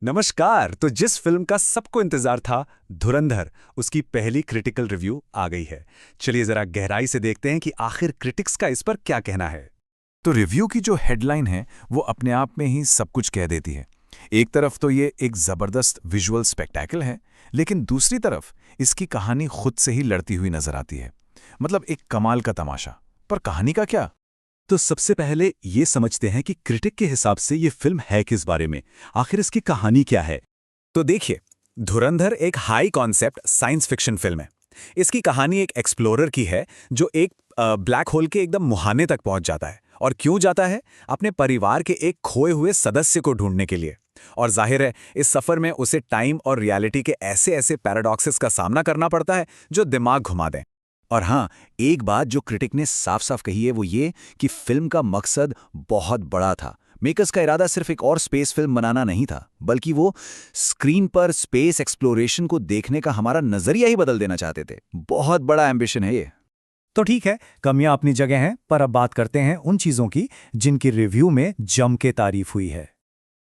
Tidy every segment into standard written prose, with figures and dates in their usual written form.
नमस्कार। तो जिस फिल्म का सबको इंतजार था, धुरंधर, उसकी पहली क्रिटिकल रिव्यू आ गई है। चलिए जरा गहराई से देखते हैं कि आखिर क्रिटिक्स का इस पर क्या कहना है। तो रिव्यू की जो हेडलाइन है वो अपने आप में ही सब कुछ कह देती है। एक तरफ तो ये एक जबरदस्त विजुअल स्पेक्टेकल है, लेकिन दूसरी तरफ इसकी कहानी खुद से ही लड़ती हुई नजर आती है। मतलब एक कमाल का तमाशा। पर कहानी का क्या? तो सबसे पहले ये समझते हैं कि क्रिटिक के हिसाब से ये फिल्म है किस बारे में, आखिर इसकी कहानी क्या है। तो देखिए, धुरंधर एक high concept science fiction film है। इसकी कहानी एक एक्सप्लोरर की है जो एक ब्लैक होल के एकदम मुहाने तक पहुंच जाता है। और क्यों जाता है? अपने परिवार के एक खोए हुए सदस्य को ढूंढने के लिए। और जाहिर है, इस सफर में उसे टाइम और रियलिटी के ऐसे ऐसे पैराडॉक्सेस का सामना करना पड़ता है जो दिमाग घुमा दें। और हाँ, एक बात जो क्रिटिक ने साफ साफ कही है वो ये कि फिल्म का मकसद बहुत बड़ा था। मेकर्स का इरादा सिर्फ एक और स्पेस फिल्म बनाना नहीं था, बल्कि वो स्क्रीन पर स्पेस एक्सप्लोरेशन को देखने का हमारा नजरिया ही बदल देना चाहते थे। बहुत बड़ा एम्बिशन है ये। तो ठीक है, कमियां अपनी जगह हैं, पर अब बात करते हैं उन चीजों की जिनकी रिव्यू में जम के तारीफ हुई है।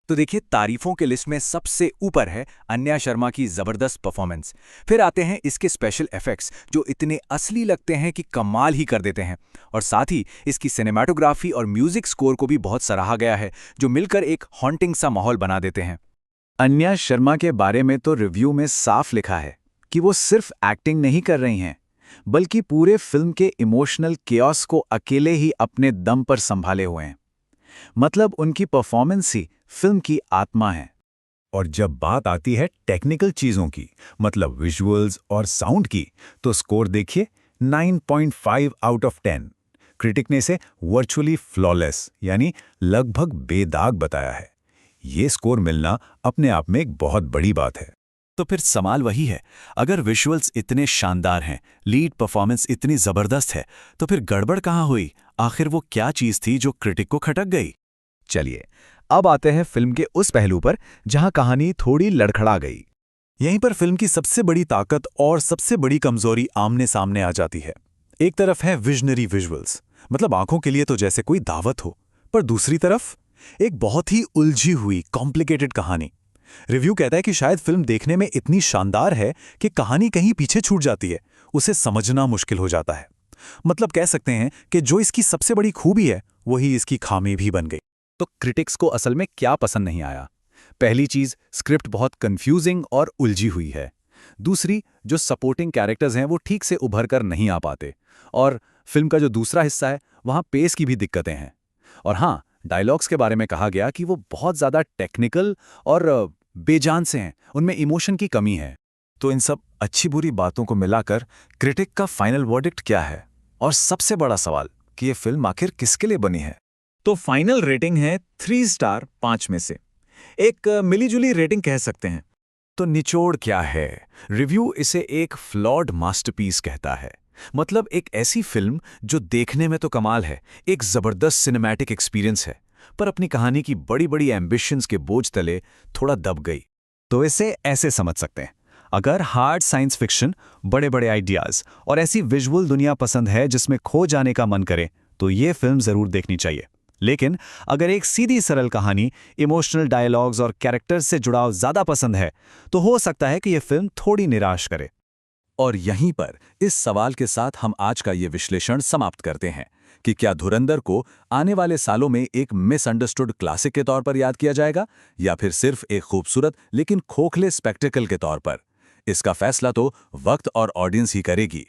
तो देखिए, तारीफों के लिस्ट में सबसे ऊपर है अन्या शर्मा की जबरदस्त परफॉर्मेंस। फिर आते हैं इसके स्पेशल इफेक्ट्स जो इतने असली लगते हैं कि कमाल ही कर देते हैं। और साथ ही इसकी सिनेमाटोग्राफी और म्यूजिक स्कोर को भी बहुत सराहा गया है, जो मिलकर एक हॉन्टिंग सा माहौल बना देते हैं। अन्या शर्मा के बारे में तो रिव्यू में साफ लिखा है कि वो सिर्फ एक्टिंग नहीं कर रही हैं, बल्कि पूरे फिल्म के इमोशनल केओस को अकेले ही अपने दम पर संभाले हुए हैं। मतलब उनकी परफॉर्मेंस ही फिल्म की आत्मा है। और जब बात आती है टेक्निकल चीजों की, मतलब विजुअल्स और साउंड की, तो स्कोर देखिए, 9.5 आउट ऑफ 10। क्रिटिक ने इसे वर्चुअली फ्लॉलेस यानी लगभग बेदाग बताया है। ये स्कोर मिलना अपने आप में एक बहुत बड़ी बात है। तो फिर सवाल वही है, अगर विजुअल्स इतने शानदार हैं, लीड परफॉर्मेंस इतनी जबरदस्त है, तो फिर गड़बड़ कहाँ हुई? आखिर वो क्या चीज थी जो क्रिटिक को खटक गई? चलिए, अब आते हैं फिल्म के उस पहलू पर जहां कहानी थोड़ी लड़खड़ा गई। यहीं पर फिल्म की सबसे बड़ी ताकत और सबसे बड़ी कमजोरी आमने सामने आ जाती है। एक तरफ है विजनरी विजुअल्स, मतलब आंखों के लिए तो जैसे कोई दावत हो, पर दूसरी तरफ एक बहुत ही उलझी हुई कॉम्प्लिकेटेड कहानी। रिव्यू कहता है कि शायद फिल्म देखने में इतनी शानदार है कि कहानी कहीं पीछे छूट जाती है, उसे समझना मुश्किल हो जाता है। मतलब कह सकते हैं कि जो इसकी सबसे बड़ी खूबी है, वही इसकी खामी भी बन गई। तो क्रिटिक्स को असल में क्या पसंद नहीं आया? पहली चीज, स्क्रिप्ट बहुत कंफ्यूजिंग और उलझी हुई है। दूसरी, जो सपोर्टिंग कैरेक्टर्स हैं वो ठीक से उभर कर नहीं आ पाते। और फिल्म का जो दूसरा हिस्सा है, वहां पेस की भी दिक्कतें हैं। और हाँ, डायलॉग्स के बारे में कहा गया कि वो बहुत ज्यादा टेक्निकल और बेजान से हैं, उनमें इमोशन की कमी है। तो इन सब अच्छी बुरी बातों को मिलाकर क्रिटिक का फाइनल वर्डिक्ट क्या है? और सबसे बड़ा सवाल कि ये फिल्म आखिर किसके लिए बनी है? तो फाइनल रेटिंग है 3 स्टार 5 में से। एक मिलीजुली रेटिंग कह सकते हैं। तो निचोड़ क्या है? रिव्यू इसे एक फ्लॉड मास्टरपीस कहता है। मतलब एक ऐसी फिल्म जो देखने में तो कमाल है, एक जबरदस्त सिनेमैटिक एक्सपीरियंस है, पर अपनी कहानी की बड़ी बड़ी एम्बिशंस के बोझ तले थोड़ा दब गई। तो इसे ऐसे समझ सकते हैं, अगर हार्ड साइंस फिक्शन, बड़े बड़े आइडियाज और ऐसी विजुअल दुनिया पसंद है जिसमें खो जाने का मन करे, तो ये फिल्म जरूर देखनी चाहिए। लेकिन अगर एक सीधी सरल कहानी, इमोशनल डायलॉग्स और कैरेक्टर्स से जुड़ाव ज्यादा पसंद है, तो हो सकता है कि यह फिल्म थोड़ी निराश करे। और यहीं पर इस सवाल के साथ हम आज का ये विश्लेषण समाप्त करते हैं कि क्या धुरंधर को आने वाले सालों में एक मिसअंडरस्टूड क्लासिक के तौर पर याद किया जाएगा, या फिर सिर्फ एक खूबसूरत लेकिन खोखले स्पेक्टेकल के तौर पर? इसका फैसला तो वक्त और ऑडियंस ही करेगी।